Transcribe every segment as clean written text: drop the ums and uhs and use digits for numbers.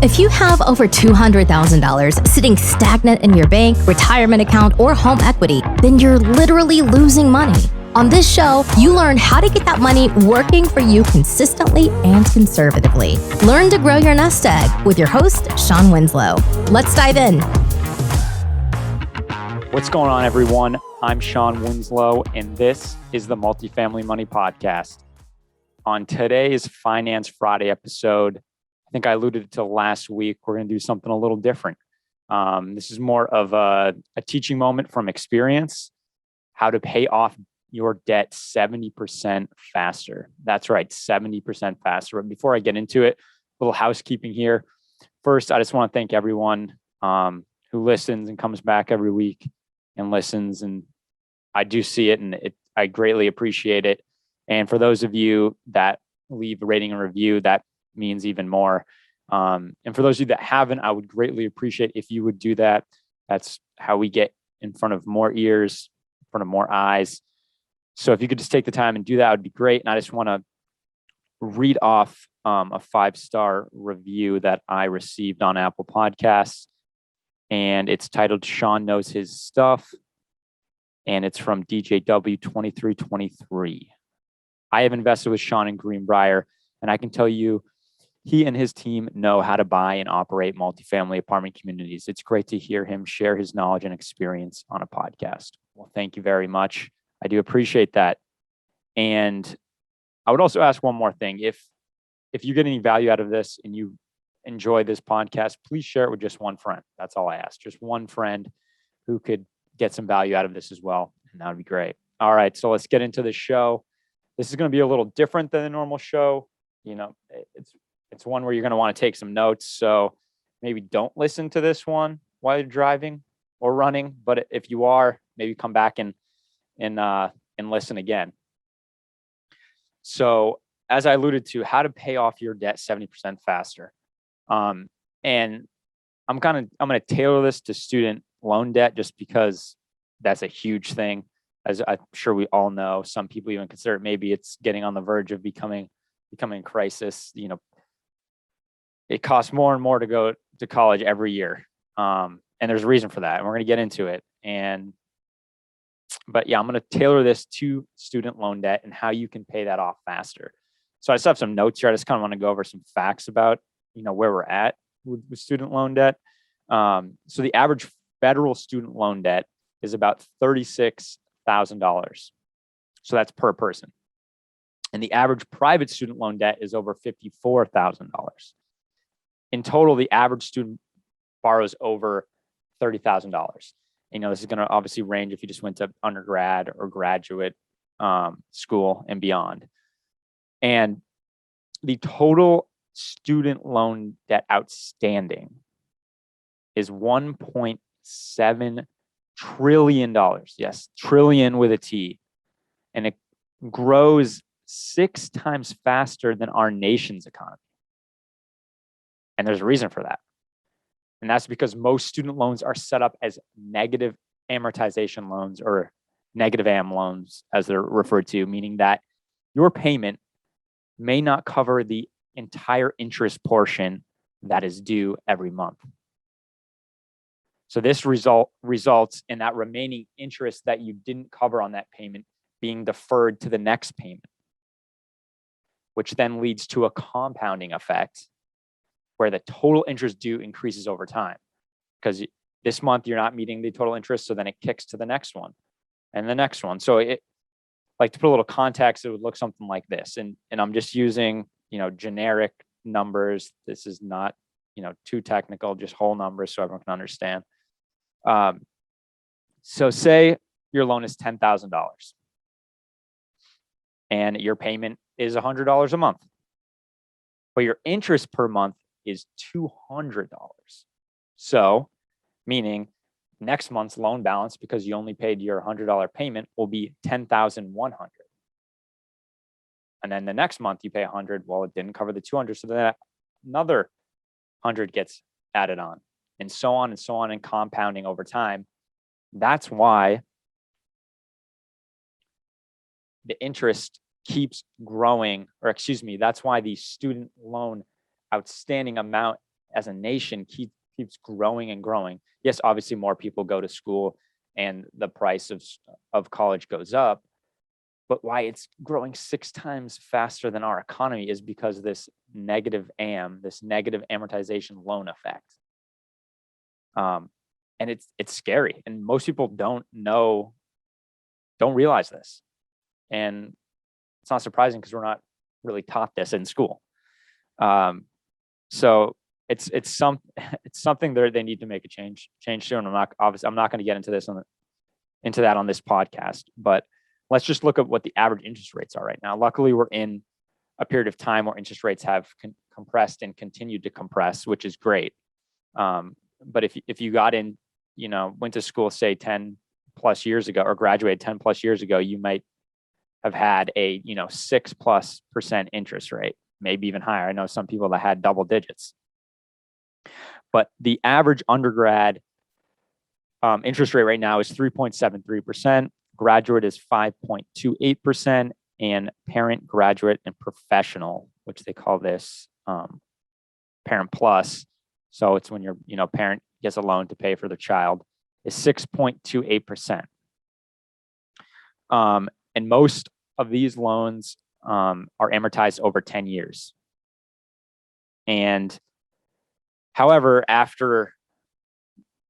If you have over $200,000 sitting stagnant in your bank, retirement account, or home equity, then you're literally losing money. On this show, you learn how to get that money working for you consistently and conservatively. Learn to grow your nest egg with your host, Sean Winslow. Let's dive in. What's going on, everyone? I'm Sean Winslow, and this is the Multifamily Money Podcast. On today's Finance Friday episode, I think I alluded to last week, we're going to do something a little different. This is more of a teaching moment from experience, how to pay off your debt 70% faster. That's right, 70% faster. But before I get into it, a little housekeeping here. First, I just want to thank everyone who listens and comes back every week and listens. And I do see it, and I greatly appreciate it. And for those of you that leave a rating and review, that means even more. And for those of you that haven't, I would greatly appreciate if you would do that. That's how we get in front of more ears, in front of more eyes. So if you could just take the time and do that, would be great. And I just want to read off a 5-star review that I received on Apple Podcasts. And it's titled Sean Knows His Stuff. And it's from DJW2323. I have invested with Sean in Greenbrier, and I can tell you he and his team know how to buy and operate multifamily apartment communities. It's great to hear him share his knowledge and experience on a podcast. Well, thank you very much. I do appreciate that. And I would also ask one more thing. If you get any value out of this and you enjoy this podcast, please share it with just one friend. That's all I ask. Just one friend who could get some value out of this as well. And that would be great. All right, so let's get into the show. This is going to be a little different than the normal show. You know, it's one where you're going to want to take some notes. So maybe don't listen to this one while you're driving or running. But if you are, maybe come back and listen again. So as I alluded to, how to pay off your debt 70% faster. And I'm going to tailor this to student loan debt just because that's a huge thing. As I'm sure we all know, some people even consider it, maybe it's getting on the verge of becoming a crisis. You know, it costs more and more to go to college every year. And there's a reason for that. And we're going to get into it. But yeah, I'm going to tailor this to student loan debt and how you can pay that off faster. So I just have some notes here. I just kind of want to go over some facts about, where we're at with student loan debt. So the average federal student loan debt is about $36,000. So that's per person. And the average private student loan debt is over $54,000. In total, the average student borrows over $30,000. This is going to obviously range if you just went to undergrad or graduate school and beyond. And the total student loan debt outstanding is $1.7 trillion. Yes, trillion with a T. And it grows 6 times faster than our nation's economy. And there's a reason for that. And that's because most student loans are set up as negative amortization loans, or negative AM loans, as they're referred to, meaning that your payment may not cover the entire interest portion that is due every month. So this results in that remaining interest that you didn't cover on that payment being deferred to the next payment, which then leads to a compounding effect where the total interest due increases over time. Because this month you're not meeting the total interest, so then it kicks to the next one and the next one. So to put a little context, it would look something like this. And I'm just using, generic numbers. This is not, too technical, just whole numbers so everyone can understand. So say your loan is $10,000 and your payment is $100 a month, but your interest per month is $200. So meaning next month's loan balance, because you only paid your $100 payment, will be $10,100. And then the next month you pay $100. Well, it didn't cover the $200. So then another $100 gets added on, and so on and compounding over time. That's why the interest keeps growing, that's why the student loan outstanding amount as a nation keeps growing and growing. Yes, obviously more people go to school and the price of college goes up, but why it's growing 6 times faster than our economy is because this negative amortization loan effect. And it's scary, and most people don't realize this. And it's not surprising because we're not really taught this in school. So it's something that they need to make a change soon. I'm not going to get into that on this podcast, but let's just look at what the average interest rates are right now. Luckily, we're in a period of time where interest rates have compressed and continued to compress, which is great. But if you got in, went to school, say 10 plus years ago, or graduated 10 plus years ago, you might have had a 6+% interest rate, maybe even higher. I know some people that had double digits. But the average undergrad interest rate right now is 3.73%. Graduate is 5.28%, and parent, graduate, and professional, which they call this parent plus. So it's when your parent gets a loan to pay for their child, is 6.28%. And most of these loans are amortized over 10 years. And however, after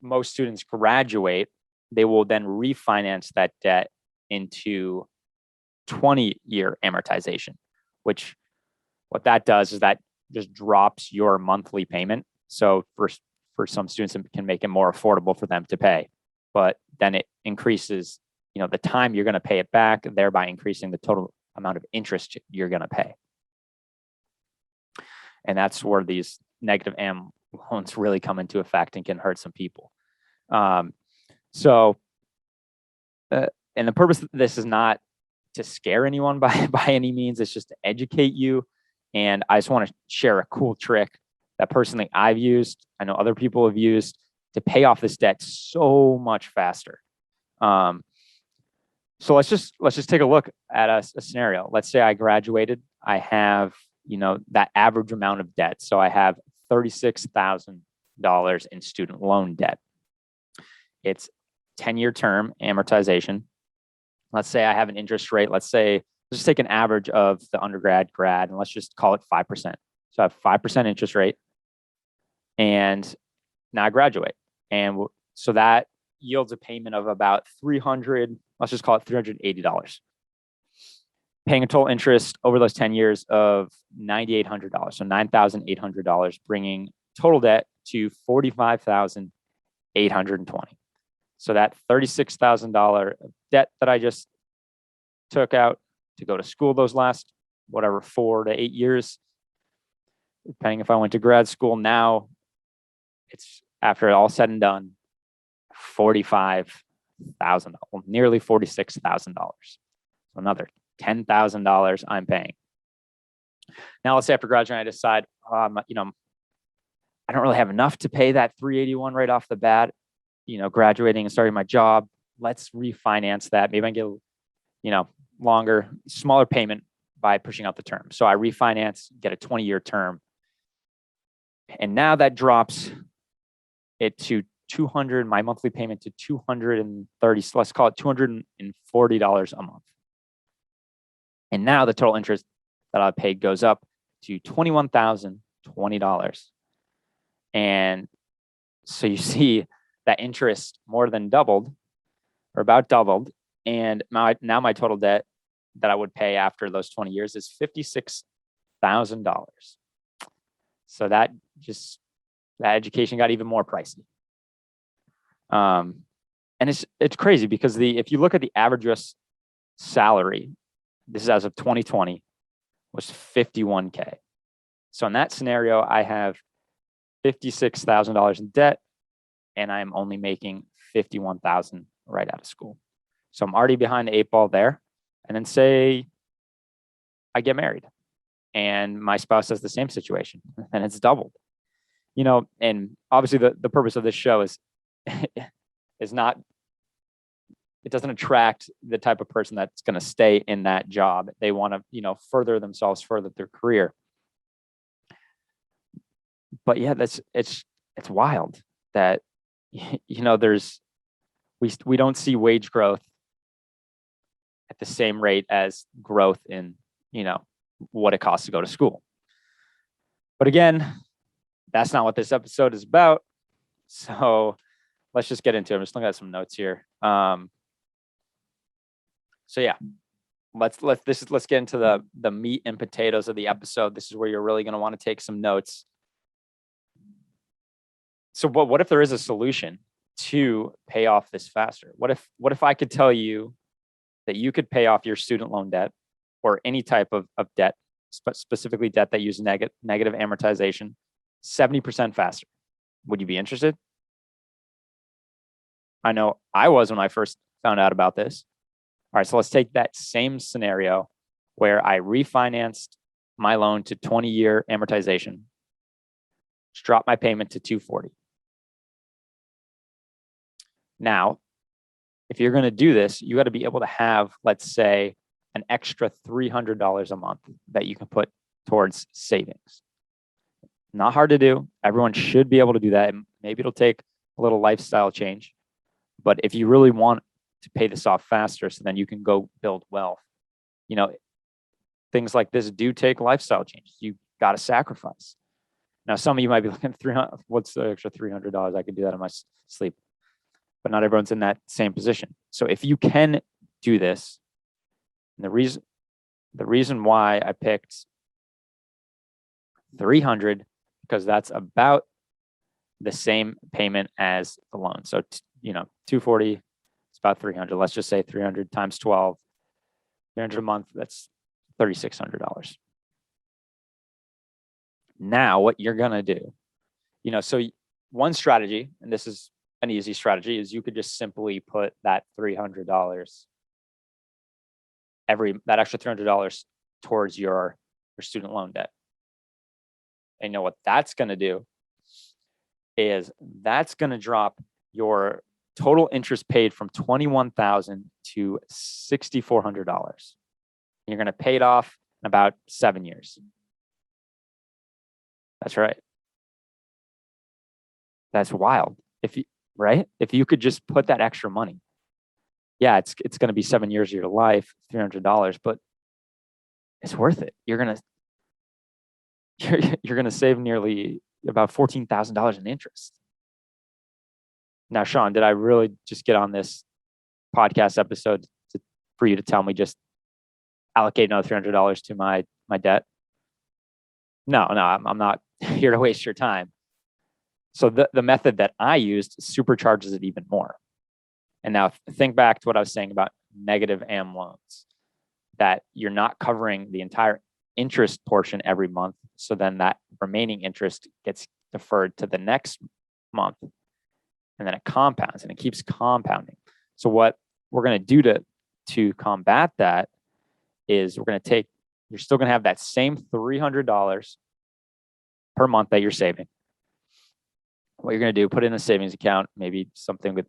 most students graduate, they will then refinance that debt into 20-year amortization, which what that does is that just drops your monthly payment. So for some students, it can make it more affordable for them to pay, but then it increases, the time you're going to pay it back, thereby increasing the total amount of interest you're going to pay. And that's where these negative am loans really come into effect and can hurt some people. And the purpose of this is not to scare anyone by any means. It's just to educate you. And I just want to share a cool trick that personally I've used, I know other people have used, to pay off this debt so much faster. So let's just take a look at a scenario. Let's say I graduated. I have, that average amount of debt. So I have $36,000 in student loan debt. It's 10-year term amortization. Let's say I have an interest rate. Let's just take an average of the undergrad, grad, and let's just call it 5%. So I have 5% interest rate, and now I graduate. And so that yields a payment of about let's just call it $380. Paying a total interest over those 10 years of $9,800, so $9,800, bringing total debt to $45,820. So that $36,000 debt that I just took out to go to school those last, 4 to 8 years, depending if I went to grad school, now it's, after all said and done, $45,000, nearly $46,000. So another $10,000 I'm paying. Now, let's say after graduating, I decide, I don't really have enough to pay that $381 right off the bat. Graduating and starting my job. Let's refinance that. Maybe I can get, longer, smaller payment by pushing out the term. So I refinance, get a 20-year term, and now that drops it to my monthly payment to $230. So let's call it $240 a month. And now the total interest that I paid goes up to $21,020. And so you see that interest more than doubled, or about doubled. And now my total debt that I would pay after those 20 years is $56,000. So that education got even more pricey. And it's crazy because if you look at the average US salary, this is as of 2020, was $51K. So in that scenario, I have $56,000 in debt, and I'm only making $51,000 right out of school. So I'm already behind the 8 ball there. And then say I get married and my spouse has the same situation, and it's doubled. And obviously the purpose of this show is not, it doesn't attract the type of person that's going to stay in that job. They want to, further themselves, further their career. But yeah, it's wild that we don't see wage growth at the same rate as growth in what it costs to go to school. But again, that's not what this episode is about. So let's just get into it. I'm just looking at some notes here. So yeah, let's get into the meat and potatoes of the episode. This is where you're really going to want to take some notes. So what if there is a solution to pay off this faster? What if I could tell you that you could pay off your student loan debt or any type of debt, specifically debt that uses negative amortization, 70% faster? Would you be interested? I know I was when I first found out about this. All right, so let's take that same scenario where I refinanced my loan to 20-year amortization, just drop my payment to $240. Now, if you're going to do this, you got to be able to have, let's say, an extra $300 a month that you can put towards savings. Not hard to do. Everyone should be able to do that. Maybe it'll take a little lifestyle change. But if you really want to pay this off faster, so then you can go build wealth, things like this do take lifestyle change. You got to sacrifice. Now, some of you might be looking at 300. What's the extra $300? I could do that in my sleep. But not everyone's in that same position. So if you can do this, and the reason why I picked 300, because that's about the same payment as the loan. So 240, it's about 300. Let's just say 300 times 12, 300 a month. That's $3,600. Now, what you're gonna do, so one strategy, and this is an easy strategy, is you could just simply put that $300, that extra $300 towards your student loan debt. And what that's going to do is that's going to drop your total interest paid from $21,000 to $6,400. You're going to pay it off in about 7 years. That's right. That's wild. If you could just put that extra money, yeah, it's going to be 7 years of your life, $300, but it's worth it. You're going to save nearly about $14,000 in interest. Now, Sean, did I really just get on this podcast episode for you to tell me just allocate another $300 to my debt? No, I'm not here to waste your time. So the method that I used supercharges it even more. And now think back to what I was saying about negative AM loans, that you're not covering the entire interest portion every month. So then that remaining interest gets deferred to the next month. And then it compounds and it keeps compounding. So what we're going to do to combat that is you're still going to have that same $300 per month that you're saving. What you're going to do, put it in a savings account, maybe something with,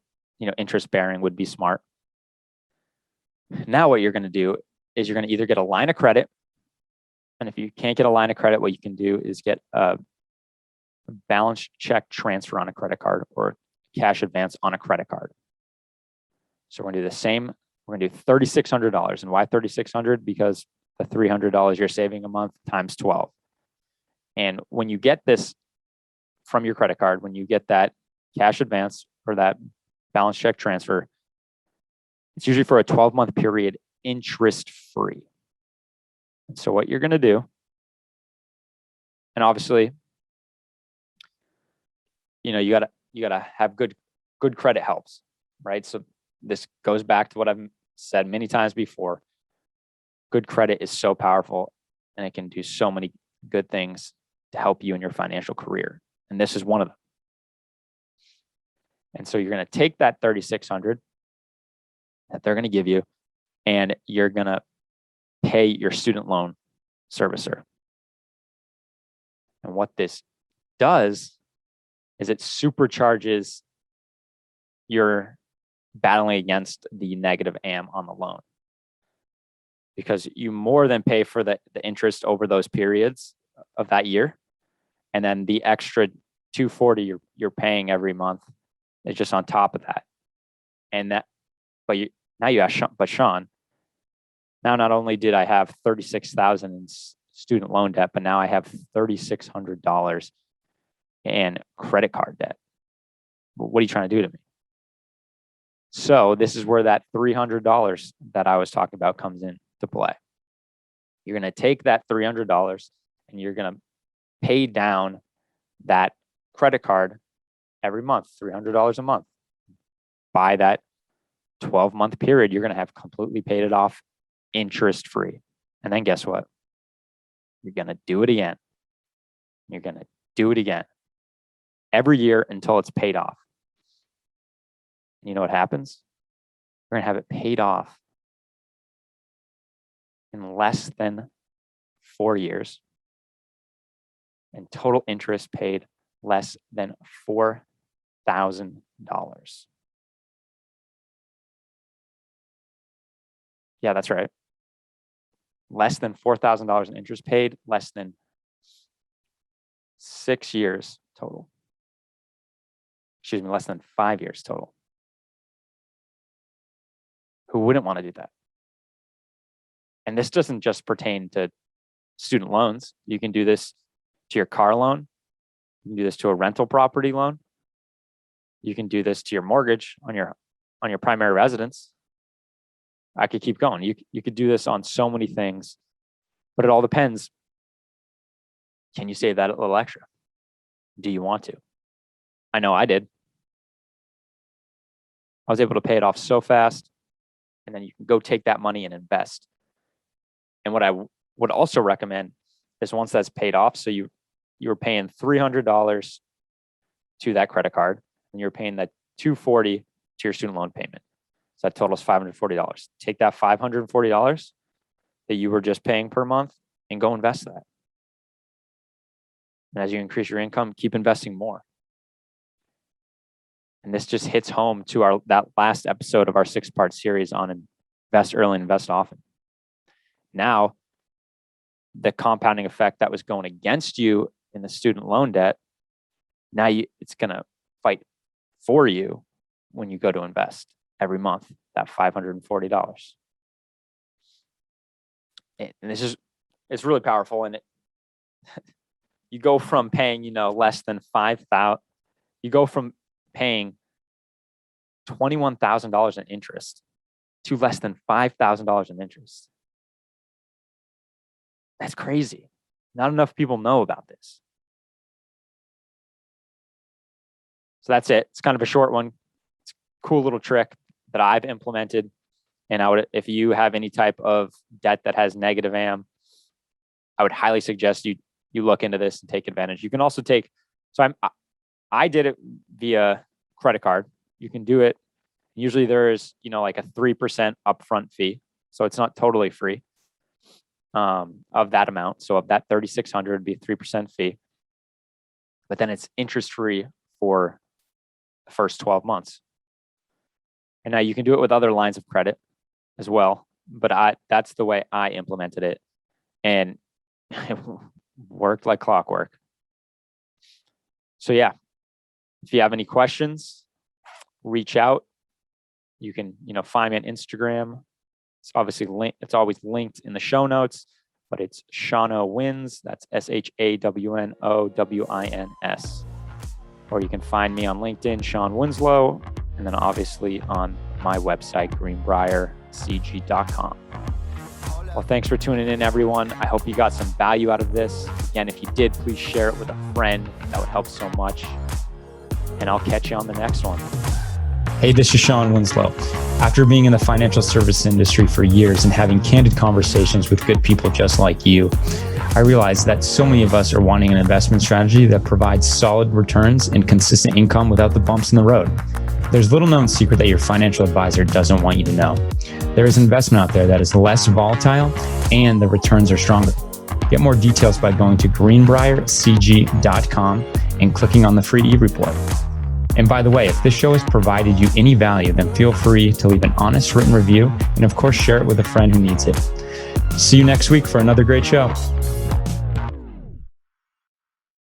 interest bearing would be smart. Now what you're going to do is you're going to either get a line of credit. And if you can't get a line of credit, what you can do is get a balance check transfer on a credit card or cash advance on a credit card. So we're going to do the same. We're going to do $3,600. And why $3,600? Because the $300 you're saving a month times 12. And when you get this from your credit card, when you get that cash advance or that balance check transfer, it's usually for a 12-month period, interest free. And so what you're going to do, and obviously, you gotta have good credit helps, right? So this goes back to what I've said many times before. Good credit is so powerful, and it can do so many good things to help you in your financial career. And this is one of them. And so you're going to take that $3,600 that they're going to give you, and you're going to pay your student loan servicer. And what this does is it supercharges your battling against the negative AM on the loan, because you more than pay for the interest over those periods of that year. And then the extra $240 you're paying every month is just on top of that. And that, now you ask Sean, but Sean, now not only did I have $36,000 in student loan debt, but now I have $3,600 in credit card debt. What are you trying to do to me? So this is where that $300 that I was talking about comes into play. You're going to take that $300 and you're going to pay down that credit card every month, $300 a month. By that 12-month period, you're going to have completely paid it off interest free. And then guess what? You're going to do it again. You're going to do it again every year until it's paid off. And you know what happens? You're going to have it paid off in less than 4 years, and total interest paid less than $4,000. Yeah, that's right. Less than $4,000 in interest paid, less than 6 years total. Excuse me, less than 5 years total. Who wouldn't want to do that? And this doesn't just pertain to student loans. You can do this to your car loan. You can do this to a rental property loan. You can do this to your mortgage on your primary residence. I could keep going. You could do this on so many things, but it all depends. Can you save that a little extra? Do you want to? I know I did. I was able to pay it off so fast, and then you can go take that money and invest. And what I would also recommend is once that's paid off, so you were paying $300 to that credit card, and you're paying that $240 to your student loan payment. So that totals $540. Take that $540 that you were just paying per month and go invest that. And as you increase your income, keep investing more. And this just hits home to that last episode of our 6-part series on invest early and invest often. Now, the compounding effect that was going against you in the student loan debt, now it's going to fight for you when you go to invest every month, that $540. And it's really powerful. And you go from paying, less than $5,000, you go from paying $21,000 in interest to less than $5,000 in interest. That's crazy. Not enough people know about this. So that's it. It's kind of a short one. It's a cool little trick that I've implemented. And if you have any type of debt that has negative AM, I would highly suggest you look into this and take advantage. You can also I did it via credit card. You can do it. Usually there's, like a 3% upfront fee. So it's not totally free. Of that amount. So of that 3,600 would be a 3% fee, but then it's interest free for the first 12 months. And now you can do it with other lines of credit as well, but that's the way I implemented it, and it worked like clockwork. So yeah, if you have any questions, reach out. You can, find me on Instagram. It's obviously it's always linked in the show notes, but it's Shawno Wins. That's SHAWNOWINS. Or you can find me on LinkedIn, Sean Winslow, and then obviously on my website, greenbriercg.com. Well, thanks for tuning in, everyone. I hope you got some value out of this. Again, if you did, please share it with a friend. That would help so much. And I'll catch you on the next one. Hey, this is Sean Winslow. After being in the financial service industry for years and having candid conversations with good people just like you, I realized that so many of us are wanting an investment strategy that provides solid returns and consistent income without the bumps in the road. There's little known secret that your financial advisor doesn't want you to know. There is investment out there that is less volatile and the returns are stronger. Get more details by going to greenbriercg.com and clicking on the free e-report. And by the way, if this show has provided you any value, then feel free to leave an honest written review and of course share it with a friend who needs it. See you next week for another great show.